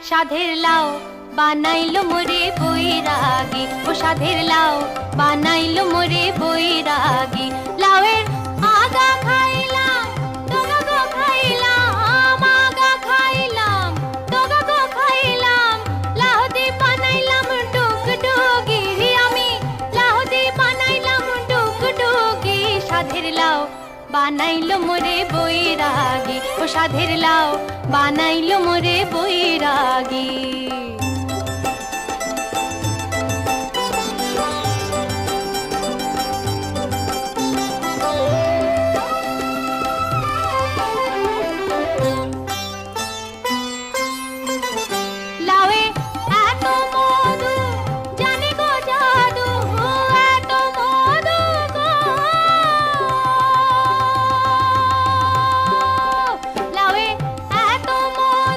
সাধের লাউ বানাইলো মোরে বৈরাগী, ও সাধের লাউ বানাইলো মোরে বৈরাগী। লাউয়ের আগা খাইলাম, ডগা গো খাইলাম, আগা খাইলাম, ডগা গো খাইলাম। লাউ দি বানাইলাম ডুগডুগি, আমি লাউ দি বানাইলাম ডুগডুগি। সাধের লাউ বানাইলো মোরে বৈরাগী, ও সাধের লাউ বানাইলো মোরে বৈরাগী।